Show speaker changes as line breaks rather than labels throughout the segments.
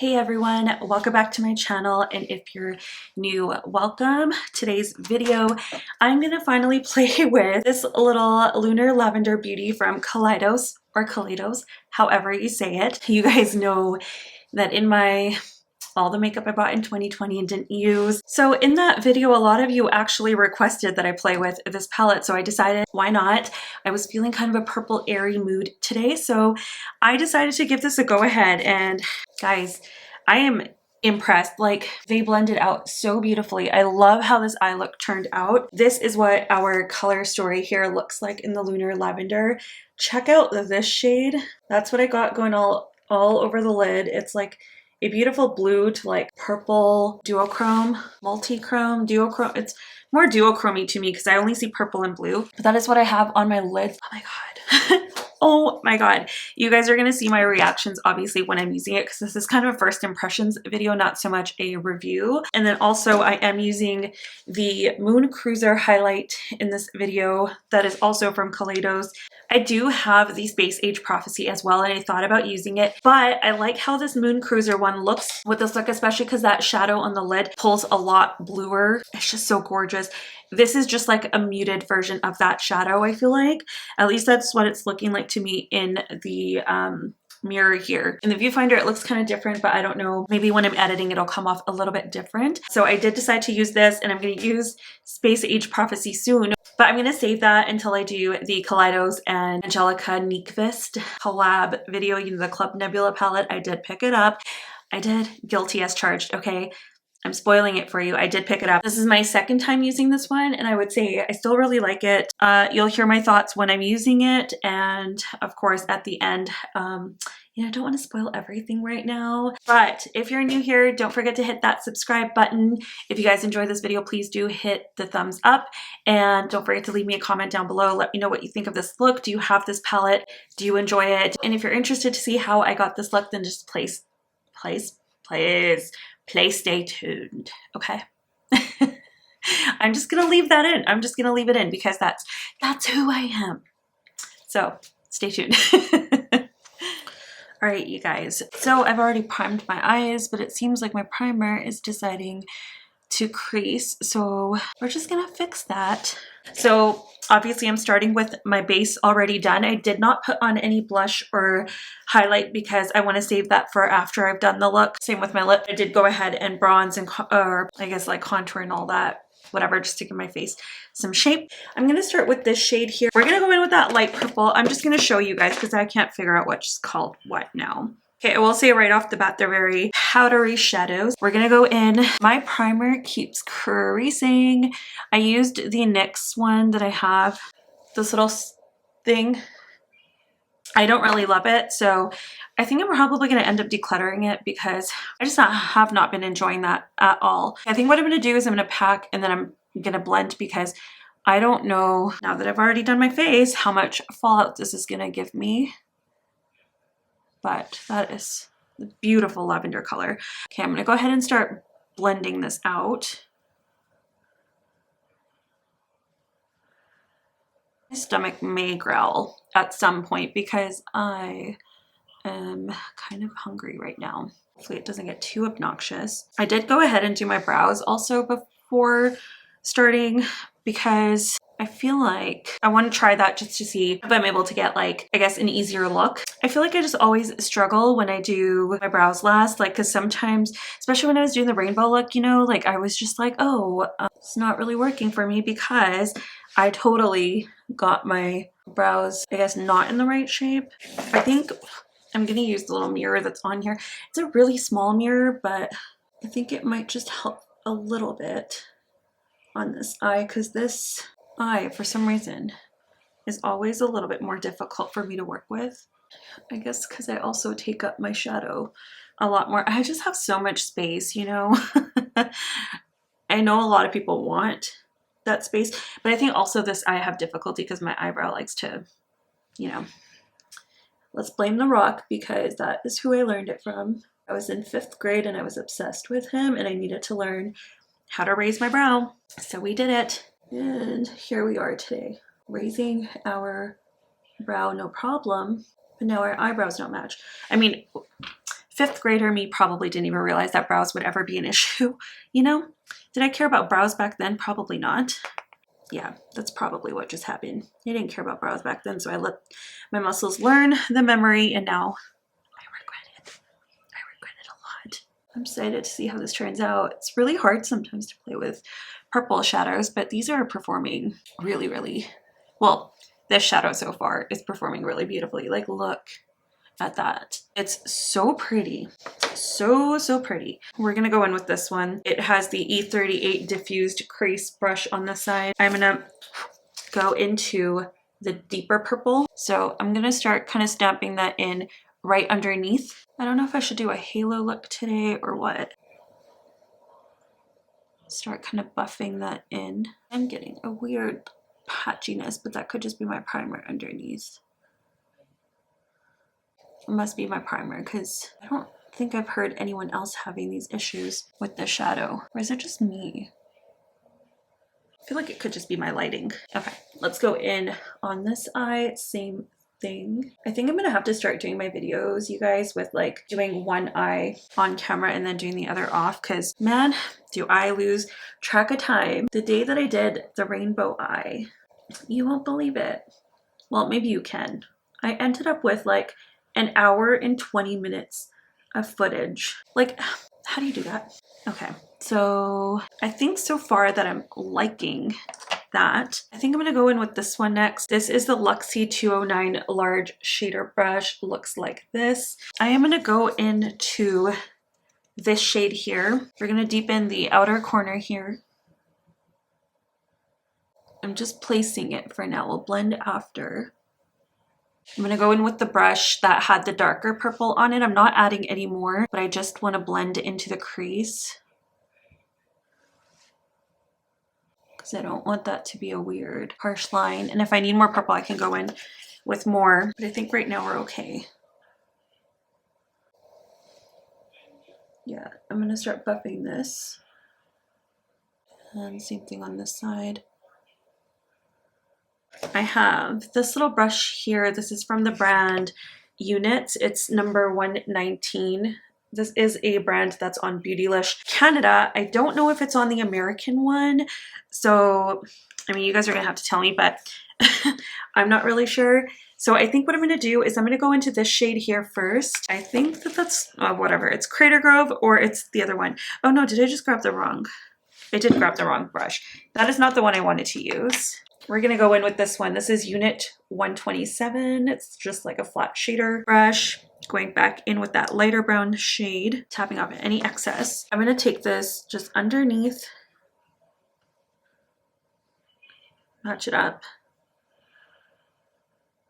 Hey everyone, welcome back to my channel, and if you're new, welcome. Today's video, I'm gonna finally play with this little Lunar Lavender beauty from Kaleidos, or Kaleidos, however you say it. You guys know that in all the makeup I bought in 2020 and didn't use. So in that video, a lot of you actually requested that I play with this palette, so I decided why not? I was feeling kind of a purple airy mood today, so I decided to give this a go ahead. And guys, I am impressed. Like, they blended out so beautifully. I love how this eye look turned out. This is what our color story here looks like in the Lunar Lavender. Check out this shade. That's what I got going all over the lid. It's like a beautiful blue to like purple duochrome, multi-chrome, duochrome. It's more duochrome-y to me because I only see purple and blue. But that is what I have on my lids. Oh my god. Oh my god. You guys are going to see my reactions obviously when I'm using it, because this is kind of a first impressions video, not so much a review. And then also I am using the Moon Cruiser highlight in this video that is also from Kaleidos. I do have the Space Age Prophecy as well, and I thought about using it, but I like how this Moon Cruiser one looks with this look, especially because that shadow on the lid pulls a lot bluer. It's just so gorgeous. This is just like a muted version of that shadow, I feel like. At least that's what it's looking like to me in the mirror here. In the viewfinder, it looks kind of different, but I don't know. Maybe when I'm editing, it'll come off a little bit different. So I did decide to use this, and I'm going to use Space Age Prophecy soon. But I'm going to save that until I do the Kaleidos and Angelica Nyqvist collab video. You know, the Club Nebula palette. I did pick it up. I did. Guilty as charged, okay? I'm spoiling it for you. I did pick it up. This is my second time using this one, and I would say I still really like it. You'll hear my thoughts when I'm using it, and of course at the end. You know, I don't want to spoil everything right now, but if you're new here, don't forget to hit that subscribe button. If you guys enjoyed this video, please do hit the thumbs up, and don't forget to leave me a comment down below. Let me know what you think of this look. Do you have this palette? Do you enjoy it? And if you're interested to see how I got this look, then just please stay tuned, okay? I'm just gonna leave that in. I'm just gonna leave it in because that's who I am. So stay tuned. All right, you guys. So I've already primed my eyes, but it seems like my primer is deciding to crease. So we're just gonna fix that. So obviously I'm starting with my base already done. I did not put on any blush or highlight because I want to save that for after I've done the look. Same with my lip. I did go ahead and bronze and or I guess like contour and all that, whatever, just to give my face some shape. I'm going to start with this shade here. We're going to go in with that light purple. I'm just going to show you guys because I can't figure out what's called what now. Okay, I will say right off the bat, they're very powdery shadows. We're gonna go in. My primer keeps creasing. I used the NYX one that I have, this little thing. I don't really love it, so I think I'm probably gonna end up decluttering it because I just have not been enjoying that at all. I think what I'm gonna do is I'm gonna pack and then I'm gonna blend because I don't know, now that I've already done my face, how much fallout this is gonna give me. But that is the beautiful lavender color. Okay, I'm gonna go ahead and start blending this out. My stomach may growl at some point because I am kind of hungry right now. Hopefully it doesn't get too obnoxious. I did go ahead and do my brows also before starting because I feel like I want to try that just to see if I'm able to get like, I guess, an easier look. I feel like I just always struggle when I do my brows last, like, because sometimes, especially when I was doing the rainbow look, you know, like I was just like, oh, it's not really working for me because I totally got my brows, I guess, not in the right shape. I think I'm going to use the little mirror that's on here. It's a really small mirror, but I think it might just help a little bit on this eye because this eye, for some reason, is always a little bit more difficult for me to work with. I guess because I also take up my shadow a lot more. I just have so much space, you know. I know a lot of people want that space, but I think also this eye I have difficulty because my eyebrow likes to, you know, let's blame The Rock because that is who I learned it from. I was in 5th grade and I was obsessed with him and I needed to learn how to raise my brow. So we did it. And here we are today, raising our brow no problem, but now our eyebrows don't match. I mean, fifth grader me probably didn't even realize that brows would ever be an issue, you know? Did I care about brows back then? Probably not. Yeah, that's probably what just happened. I didn't care about brows back then, so I let my muscles learn the memory, and now I regret it. I regret it a lot. I'm excited to see how this turns out. It's really hard sometimes to play with purple shadows, but these are performing really, really well. This shadow so far is performing really beautifully. Like, look at that. It's so pretty. So pretty. We're gonna go in with this one. It has the E38 diffused crease brush on the side. I'm gonna go into the deeper purple. So I'm gonna start kind of stamping that in right underneath. I don't know if I should do a halo look today or what. Start kind of buffing that in. I'm getting a weird patchiness, but that could just be my primer underneath. It must be my primer, because I don't think I've heard anyone else having these issues with the shadow. Or is it just me? I feel like it could just be my lighting. Okay, let's go in on this eye. Same thing. I think I'm gonna have to start doing my videos, you guys, with like doing one eye on camera and then doing the other off, because man, do I lose track of time. The day that I did the rainbow eye, you won't believe it. Well, maybe you can. I ended up with like an hour and 20 minutes of footage. Like, how do you do that? Okay, so I think so far that I'm liking that. I think I'm gonna go in with this one next. This is the Luxie 209 large shader brush. Looks like this. I am gonna go into this shade here. We're gonna deepen the outer corner here. I'm just placing it for now. We'll blend after. I'm gonna go in with the brush that had the darker purple on it. I'm not adding any more, but I just want to blend into the crease, because I don't want that to be a weird harsh line. And if I need more purple, I can go in with more, but I think right now we're okay. Yeah, I'm gonna start buffing this. And same thing on this side. I have this little brush here. This is from the brand Units. It's number 119. This is a brand that's on Beautylish Canada. I don't know if it's on the American one. So, I mean, you guys are gonna have to tell me, but I'm not really sure. So I think what I'm gonna do is I'm gonna go into this shade here first. I think that that's, whatever, it's Crater Grove or it's the other one. Oh no, did I just grab the wrong? I did grab the wrong brush. That is not the one I wanted to use. We're gonna go in with this one. This is Unit 127. It's just like a flat shader brush. Going back in with that lighter brown shade, tapping off any excess. I'm gonna take this just underneath, match it up.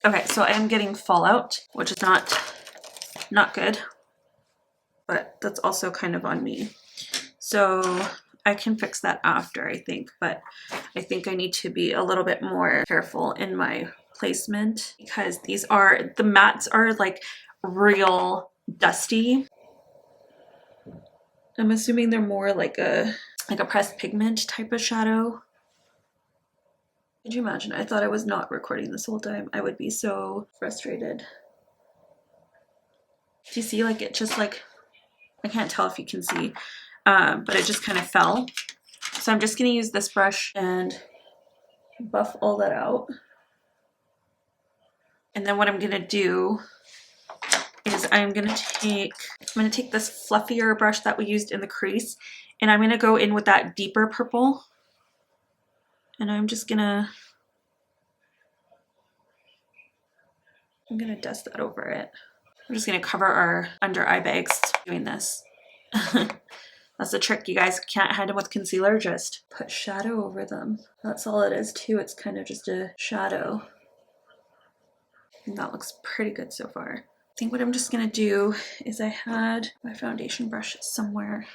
Okay, so I am getting fallout, which is not good, but that's also kind of on me. So I can fix that after, I think, but I think I need to be a little bit more careful in my placement, because these are, the mattes are like real dusty. I'm assuming they're more like a pressed pigment type of shadow. Could you imagine? I thought I was not recording this whole time. I would be so frustrated. Do you see, like, it just like, I can't tell if you can see, but it just kind of fell. So I'm just gonna use this brush and buff all that out. And then what I'm gonna do is I'm gonna take this fluffier brush that we used in the crease, and I'm gonna go in with that deeper purple. And I'm gonna dust that over it. I'm just gonna cover our under eye bags doing this. That's the trick, you guys. Can't hide them with concealer, just put shadow over them. That's all it is too. It's kind of just a shadow. And that looks pretty good so far. I think what I'm just gonna do is, I had my foundation brush somewhere.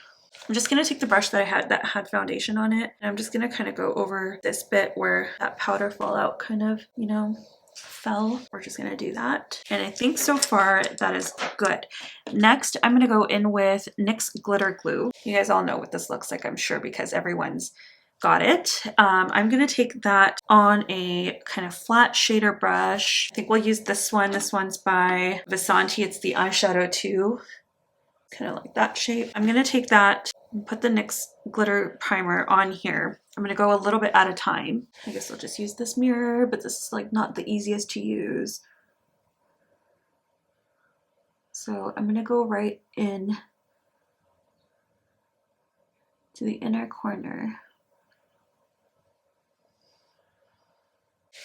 I'm just gonna take the brush that I had that had foundation on it, and I'm just gonna kind of go over this bit where that powder fallout kind of, you know, fell. We're just gonna do that. And I think so far that is good. Next, I'm gonna go in with NYX Glitter Glue. You guys all know what this looks like, I'm sure, because everyone's got it. I'm gonna take that on a kind of flat shader brush. I think we'll use this one. This one's by Visanti. It's the eyeshadow 2. Kind of like that shape. I'm gonna take that and put the NYX glitter primer on here. I'm gonna go a little bit at a time. I guess I'll just use this mirror, but this is like not the easiest to use. So I'm gonna go right in to the inner corner.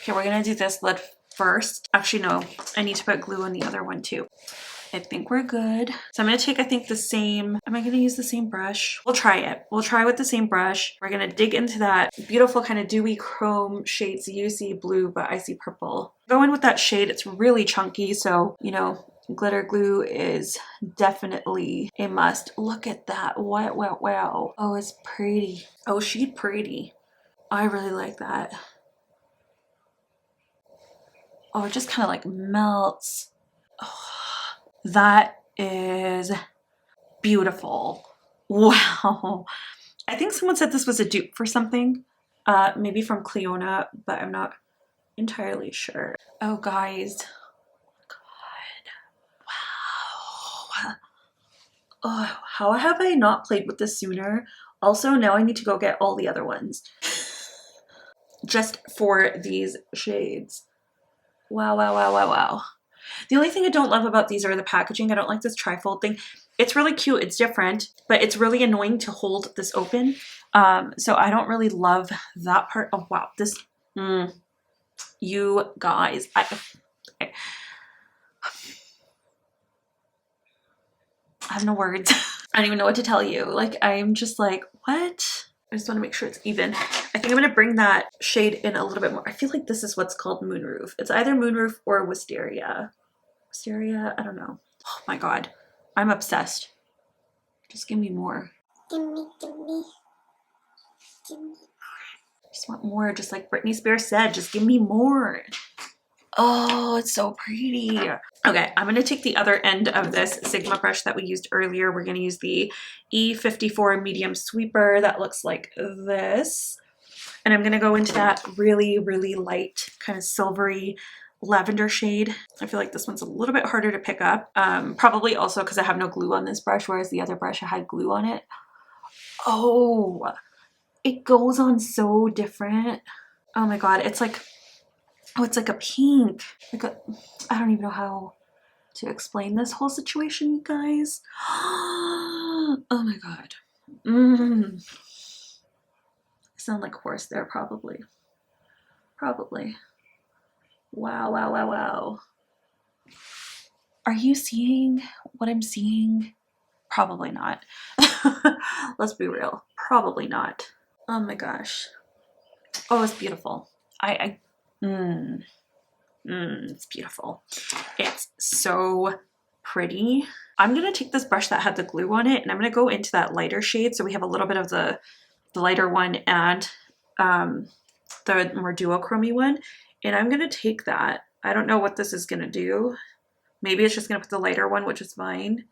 Okay, we're gonna do this lid first. Actually, no, I need to put glue on the other one too. I think we're good. So I'm gonna take, I think the same, am I gonna use the same brush? We'll try it. We'll try with the same brush. We're gonna dig into that beautiful kind of dewy chrome shades. You see blue, but I see purple. Go in with that shade. It's really chunky. So, you know, glitter glue is definitely a must. Look at that. Wow, wow, wow. Oh, it's pretty. Oh, she's pretty. I really like that. Oh, it just kind of like melts. Oh. That is beautiful. Wow. I think someone said this was a dupe for something, maybe from Cleona, but I'm not entirely sure. Oh, guys. God. Wow. Oh, how have I not played with this sooner? Also, now I need to go get all the other ones just for these shades. Wow, wow, wow, wow, wow. The only thing I don't love about these are the packaging. I don't like this trifold thing. It's really cute. It's different, but it's really annoying to hold this open. So I don't really love that part. Oh, wow. This, you guys, I have no words. I don't even know what to tell you. Like, I'm just like, what? I just want to make sure it's even. I think I'm going to bring that shade in a little bit more. I feel like this is what's called Moonroof. It's either Moonroof or Wisteria. Wisteria? I don't know. Oh my God. I'm obsessed. Just give me more. Give me. Just want more. Just like Britney Spears said, just give me more. Oh, it's so pretty. Okay, I'm going to take the other end of this Sigma brush that we used earlier. We're going to use the E54 medium sweeper that looks like this. And I'm going to go into that really, really light, kind of silvery lavender shade. I feel like this one's a little bit harder to pick up. Probably also because I have no glue on this brush, whereas the other brush I had glue on it. Oh, it goes on so different. Oh my God, it's like, oh, it's like a pink. Like a, I don't even know how to explain this whole situation, you guys. Oh my God. I sound like a horse there, probably. Probably. Wow, wow, wow, wow. Are you seeing what I'm seeing? Probably not. Let's be real. Probably not. Oh my gosh. Oh, it's beautiful. It's beautiful. It's so pretty. I'm gonna take this brush that had the glue on it and I'm gonna go into that lighter shade. So we have a little bit of the lighter one and the more duochromy one. And I'm gonna take that. I don't know what this is gonna do. Maybe it's just gonna put the lighter one, which is fine.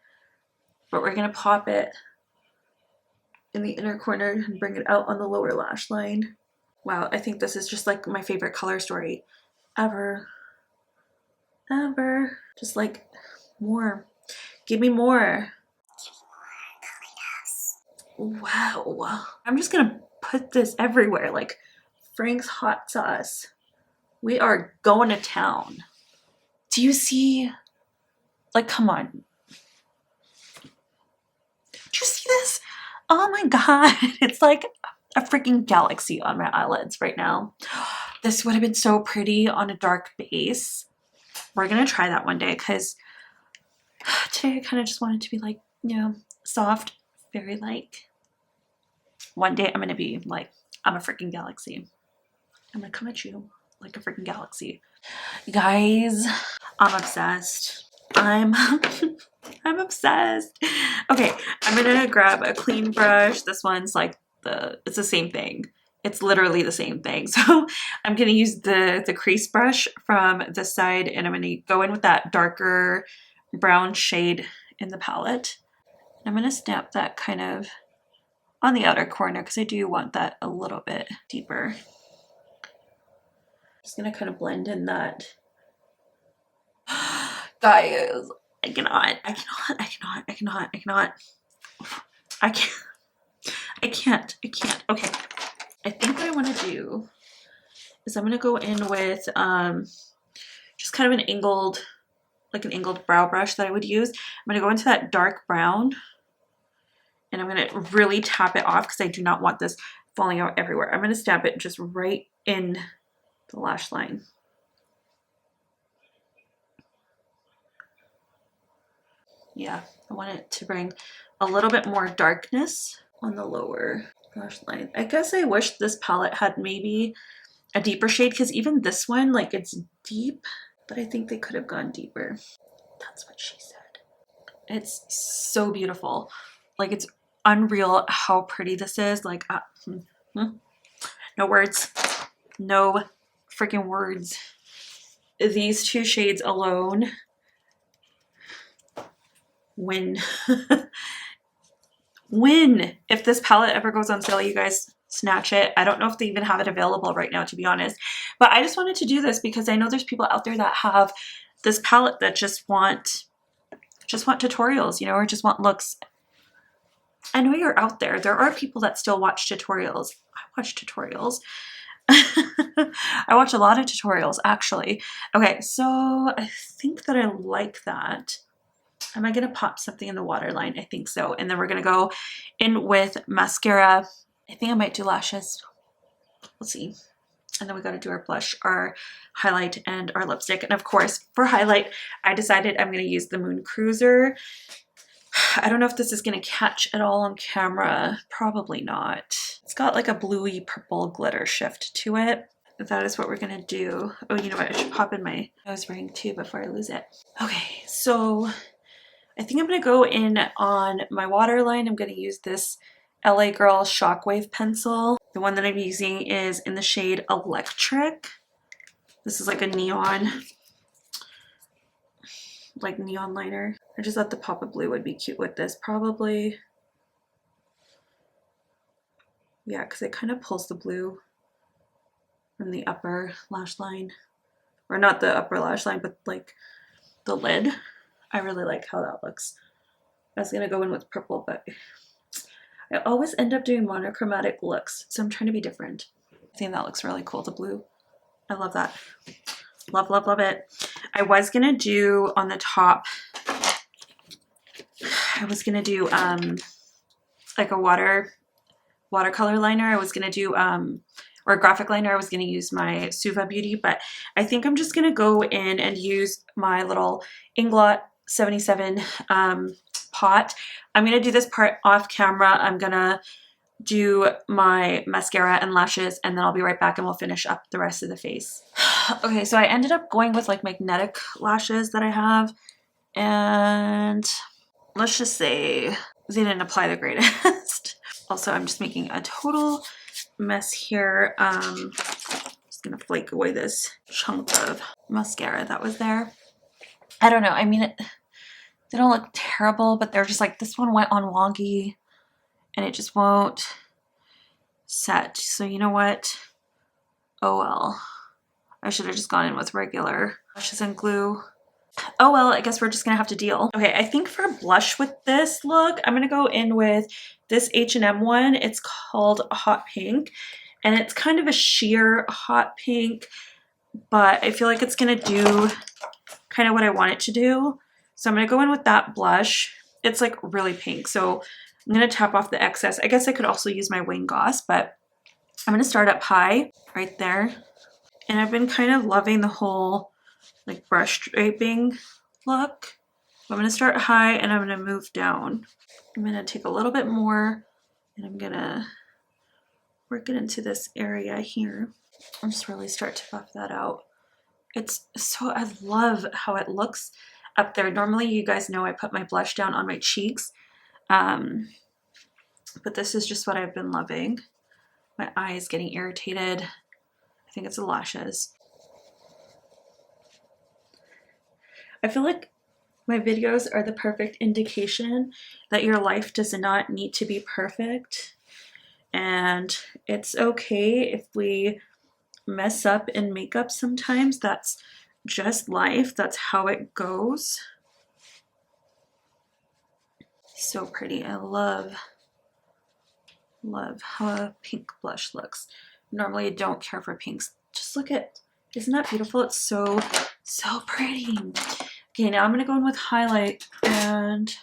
But we're gonna pop it in the inner corner and bring it out on the lower lash line. Wow, I think this is just like my favorite color story ever. Ever. Just like more. Give me more. Wow. I'm just gonna put this everywhere like Frank's hot sauce. We are going to town. Do you see? Like, come on. Do you see this? Oh my God. It's like a freaking galaxy on my eyelids right now. This would have been so pretty on a dark base. We're going to try that one day because today I kind of just wanted to be like, you know, soft, very light. One day I'm going to be like, I'm a freaking galaxy. I'm going to come at you like a freaking galaxy. You guys, I'm obsessed. I'm obsessed. Okay, I'm gonna grab a clean brush. This one's like it's the same thing. It's literally the same thing. So I'm gonna use the crease brush from this side and I'm gonna go in with that darker brown shade in the palette. I'm gonna stamp that kind of on the outer corner because I do want that a little bit deeper. Just gonna kind of blend in that. Guys, I cannot. I cannot. I cannot. I cannot. I cannot. I can't. I can't. I can't. Okay. I think what I want to do is I'm going to go in with just kind of an angled, like an angled brow brush that I would use. I'm going to go into that dark brown and I'm going to really tap it off because I do not want this falling out everywhere. I'm going to stamp it just right in the lash line. Yeah, I want it to bring a little bit more darkness on the lower lash line. I guess I wish this palette had maybe a deeper shade because even this one, like, it's deep, but I think they could have gone deeper. That's what she said. It's so beautiful. Like, it's unreal how pretty this is. Like, no words. No freaking words. These two shades alone win. Win. If this palette ever goes on sale, you guys snatch it. I don't know if they even have it available right now, to be honest, but I just wanted to do this because I know there's people out there that have this palette that just want tutorials, you know, or just want looks. I know you're out there. There are people that still watch tutorials. I watch tutorials. I watch a lot of tutorials, actually. Okay, so I think that I like that. Am I going to pop something in the waterline? I think so. And then we're going to go in with mascara. I think I might do lashes. We'll see. And then we got to do our blush, our highlight, and our lipstick. And of course, for highlight, I decided I'm going to use the Moon Cruiser. I don't know if this is going to catch at all on camera. Probably not. It's got like a bluey purple glitter shift to it. That is what we're going to do. Oh, you know what? I should pop in my nose ring too before I lose it. Okay, so I think I'm going to go in on my waterline. I'm going to use this LA Girl Shockwave pencil. The one that I'm using is in the shade Electric. This is like a neon liner. I just thought the pop of blue would be cute with this, probably. Yeah, because it kind of pulls the blue from the upper lash line. Or not the upper lash line, but like the lid. I really like how that looks. I was going to go in with purple, but I always end up doing monochromatic looks, so I'm trying to be different. I think that looks really cool, the blue. I love that. Love, love, love it. I was going to do on the top, I was going to do like a watercolor liner. I was going to do, or a graphic liner. I was going to use my Suva Beauty, but I think I'm just going to go in and use my little Inglot 77 pot. I'm going to do this part off camera. I'm going to do my mascara and lashes, and then I'll be right back and we'll finish up the rest of the face. Okay, so I ended up going with like magnetic lashes that I have, and let's just say they didn't apply the greatest. Also, I'm just making a total mess here. Just gonna flake away this chunk of mascara that was there. I don't know, I mean, they don't look terrible, but they're just like, this one went on wonky and it just won't set. So you know what? Oh well. I should have just gone in with regular lashes and glue. Oh well, I guess we're just gonna have to deal. Okay, I think for blush with this look, I'm gonna go in with this H&M one. It's called Hot Pink, and it's kind of a sheer hot pink, but I feel like it's gonna do kind of what I want it to do. So I'm gonna go in with that blush. It's like really pink, so I'm gonna tap off the excess. I guess I could also use my Wing Goss, but I'm gonna start up high right there. And I've been kind of loving the whole like brush draping look. I'm gonna start high and I'm gonna move down. I'm gonna take a little bit more and I'm gonna work it into this area here. I'll just really start to buff that out. It's so, I love how it looks up there. Normally, you guys know I put my blush down on my cheeks, but this is just what I've been loving. My eye is getting irritated. I think it's the lashes. I feel like my videos are the perfect indication that your life does not need to be perfect. And it's okay if we mess up in makeup sometimes. That's just life. That's how it goes. So pretty. I love how a pink blush looks. Normally I don't care for pinks. Just look at, isn't that beautiful? It's so pretty. Okay, now I'm gonna go in with highlight, and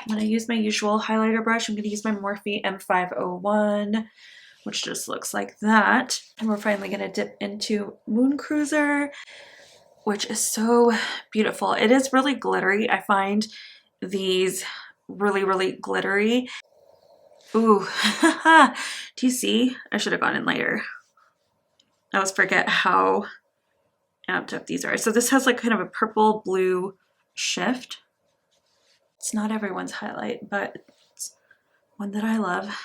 I'm gonna use my usual highlighter brush. I'm gonna use my Morphe M501, which just looks like that. And we're finally gonna dip into Moon Cruiser, which is so beautiful. It is really glittery. I find these really glittery. Ooh, do you see? I should have gone in lighter. I always forget how amped up these are. So this has like kind of a purple blue shift. It's not everyone's highlight, but it's one that I love.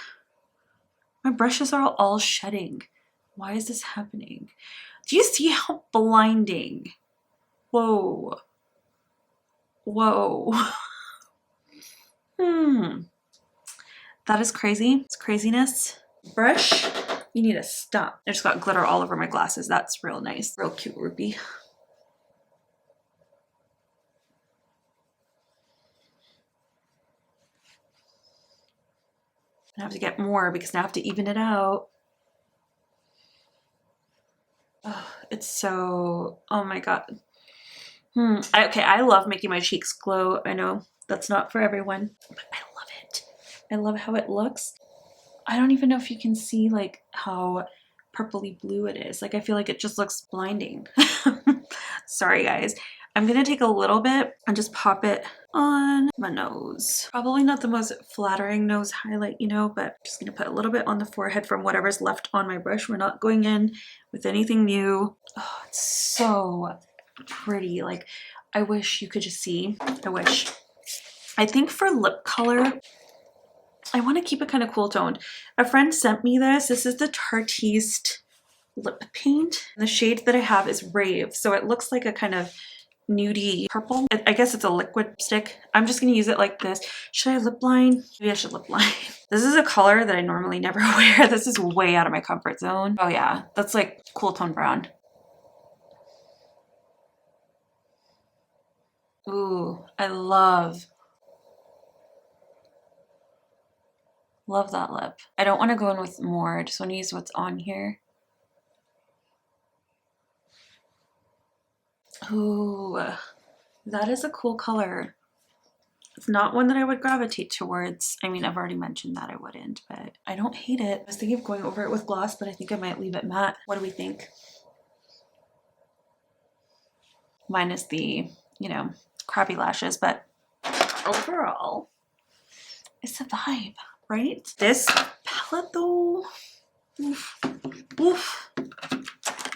My brushes are all shedding. Why is this happening? Do you see how blinding? Whoa. Whoa. That is crazy. It's craziness. Brush, you need to stop. I just got glitter all over my glasses. That's real nice. Real cute rupee. I have to get more because now I have to even it out. Oh, it's so, oh my God. Okay, I love making my cheeks glow. I know that's not for everyone, but I love it. I love how it looks. I don't even know if you can see like how purpley blue it is. Like I feel like it just looks blinding. Sorry guys. I'm gonna take a little bit and just pop it on my nose. Probably not the most flattering nose highlight, you know, but I'm just gonna put a little bit on the forehead from whatever's left on my brush. We're not going in with anything new. Oh, it's so pretty. Like I wish you could just see. I wish. I think for lip color, I want to keep it kind of cool toned. A friend sent me this. This is the Tartiste lip paint. The shade that I have is Rave, so it looks like a kind of nudie purple. I guess it's a liquid stick. I'm just gonna use it like this. Should I lip line? Maybe I should lip line. This is a color that I normally never wear. This is way out of my comfort zone. Oh yeah, that's like cool tone brown. Ooh, I love that lip. I don't want to go in with more. I just want to use what's on here. Ooh, that is a cool color. It's not one that I would gravitate towards. I mean, I've already mentioned that I wouldn't, but I don't hate it. I was thinking of going over it with gloss, but I think I might leave it matte. What do we think? Minus the, you know, crappy lashes, but overall, it's a vibe, right? This palette though, oof, oof.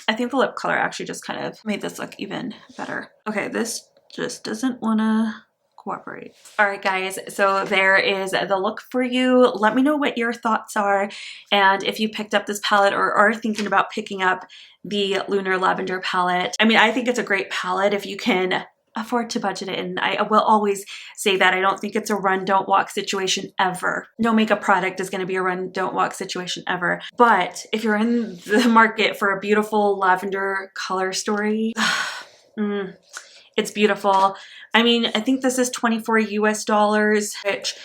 I think the lip color actually just kind of made this look even better. Okay, this just doesn't want to cooperate. All right, guys, so there is the look for you. Let me know what your thoughts are, and if you picked up this palette or are thinking about picking up the Lunar Lavender palette. I mean, I think it's a great palette if you can afford to budget it, and I will always say that I don't think it's a run, don't walk situation ever. No makeup product is going to be a run, don't walk situation ever. But if you're in the market for a beautiful lavender color story, it's beautiful. I mean, I think this is $24 US, which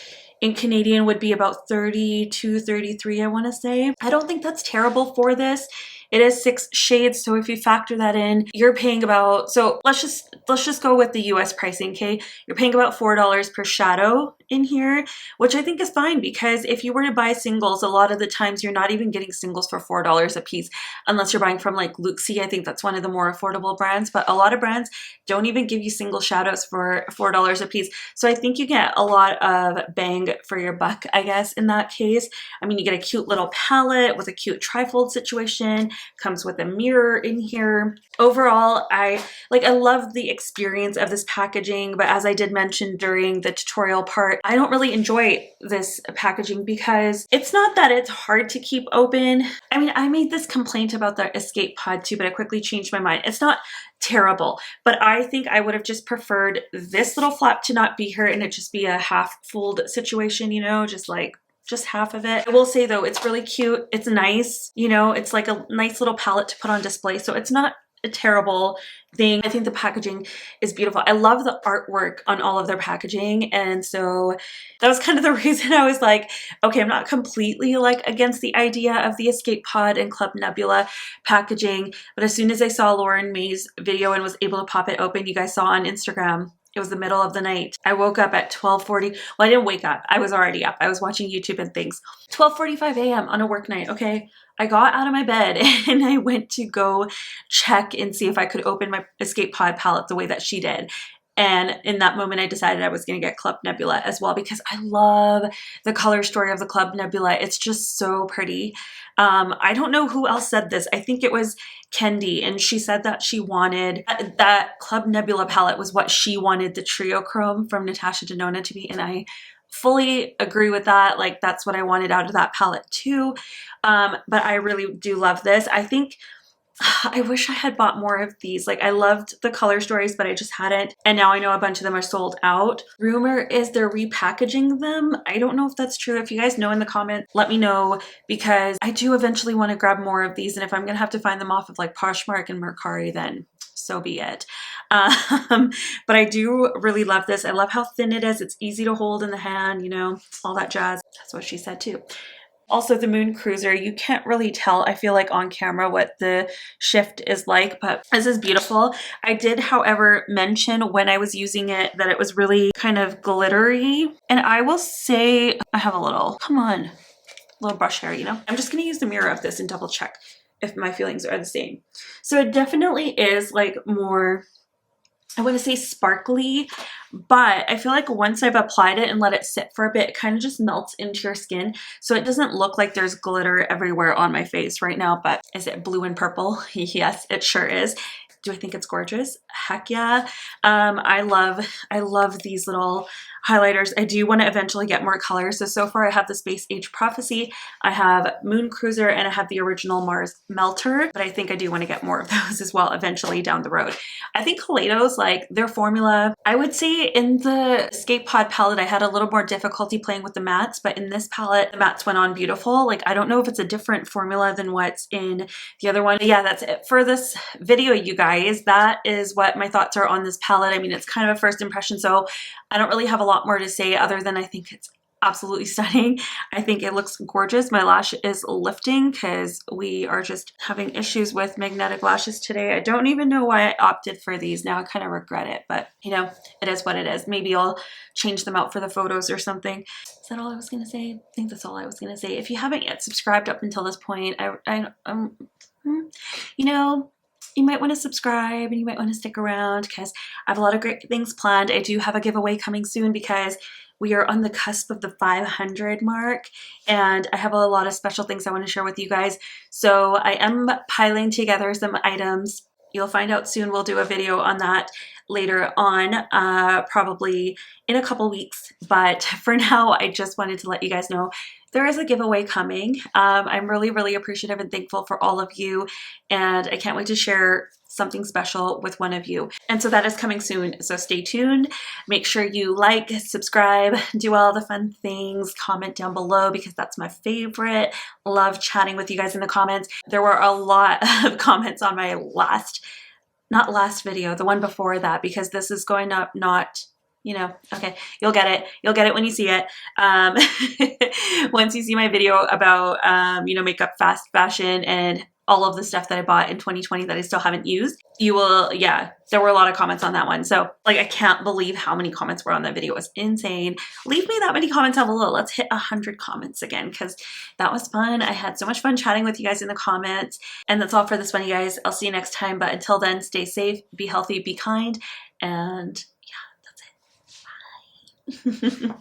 in Canadian would be about 32, 33, I want to say. I don't think that's terrible for this. It is 6 shades, so if you factor that in, you're paying about, so let's just go with the US pricing, okay? You're paying about $4 per shadow in here, which I think is fine, because if you were to buy singles, a lot of the times you're not even getting singles for $4 a piece, unless you're buying from like Luxie. I think that's one of the more affordable brands, but a lot of brands don't even give you single shadows for $4 a piece. So I think you get a lot of bang for your buck, I guess, in that case. I mean, you get a cute little palette with a cute trifold situation, comes with a mirror in here. Overall, I love the experience of this packaging, but as I did mention during the tutorial part, I don't really enjoy this packaging because it's not that it's hard to keep open. I mean, I made this complaint about the escape pod too, but I quickly changed my mind. It's not terrible, but I think I would have just preferred this little flap to not be here and it just be a half fold situation, you know, just half of it. I will say though, it's really cute. It's nice, you know, it's like a nice little palette to put on display. So it's not a terrible thing. I think the packaging is beautiful. I love the artwork on all of their packaging, and so that was kind of the reason I was like, okay, I'm not completely like against the idea of the Escape Pod and Club Nebula packaging, but as soon as I saw Lauren May's video and was able to pop it open, you guys saw on Instagram, it was the middle of the night. I woke up at 12:40. Well, I didn't wake up. I was already up. I was watching YouTube and things. 12:45 a.m. on a work night, okay? I got out of my bed and I went to go check and see if I could open my Escape Pod palette the way that she did. And in that moment, I decided I was going to get Club Nebula as well because I love the color story of the Club Nebula. It's just so pretty. I don't know who else said this. I think it was Kendi, and she said that she wanted that Club Nebula palette was what she wanted the Trio Chrome from Natasha Denona to be, and I fully agree with that. Like, that's what I wanted out of that palette too. But I really do love this. I think I wish I had bought more of these. Like, I loved the color stories, but I just hadn't. And now I know a bunch of them are sold out. Rumor is they're repackaging them. I don't know if that's true. If you guys know in the comments, let me know, because I do eventually want to grab more of these. And if I'm going to have to find them off of like Poshmark and Mercari, then so be it. But I do really love this. I love how thin it is. It's easy to hold in the hand, you know, all that jazz. That's what she said too. Also, the Moon Cruiser, you can't really tell, I feel like, on camera what the shift is like, but this is beautiful. I did, however, mention when I was using it that it was really kind of glittery. And I will say, I have a little, come on, little brush hair, you know? I'm just gonna use the mirror of this and double check if my feelings are the same. So it definitely is like more, I want to say sparkly, but I feel like once I've applied it and let it sit for a bit, it kind of just melts into your skin. So it doesn't look like there's glitter everywhere on my face right now, but is it blue and purple? Yes, it sure is. Do I think it's gorgeous? Heck yeah. I love these little highlighters. I do want to eventually get more colors. So far I have the Space Age Prophecy, I have Moon Cruiser, and I have the original Mars Melter, but I think I do want to get more of those as well eventually down the road. I think Kaleidos, like their formula, I would say in the Escape Pod palette, I had a little more difficulty playing with the mattes, but in this palette, the mattes went on beautiful. Like, I don't know if it's a different formula than what's in the other one. But yeah, that's it for this video, you guys. That is what my thoughts are on this palette. I mean, it's kind of a first impression, so I don't really have a lot more to say other than I think it's absolutely stunning. I think it looks gorgeous. My lash is lifting because we are just having issues with magnetic lashes today. I don't even know why I opted for these. Now I kind of regret it, but you know, it is what it is. Maybe I'll change them out for the photos or something. Is that all I was gonna say? I think that's all I was gonna say. If you haven't yet subscribed up until this point, you know, you might want to subscribe and you might want to stick around because I have a lot of great things planned. I do have a giveaway coming soon because we are on the cusp of the 500 mark, and I have a lot of special things I want to share with you guys. So I am piling together some items. You'll find out soon. We'll do a video on that later on, probably in a couple weeks. But for now, I just wanted to let you guys know there is a giveaway coming. I'm really, really appreciative and thankful for all of you, and I can't wait to share something special with one of you. And so that is coming soon, so stay tuned. Make sure you like, subscribe, do all the fun things, comment down below because that's my favorite. Love chatting with you guys in the comments. There were a lot of comments on my not last video, the one before that, because this is going up not, you know, okay, you'll get it. You'll get it when you see it. Once you see my video about, you know, makeup fast fashion and all of the stuff that I bought in 2020 that I still haven't used, you will, yeah, there were a lot of comments on that one. So like, I can't believe how many comments were on that video. It was insane. Leave me that many comments down below. Let's hit 100 comments again because that was fun. I had so much fun chatting with you guys in the comments. And that's all for this one, you guys. I'll see you next time. But until then, stay safe, be healthy, be kind, and yeah, that's it. Bye.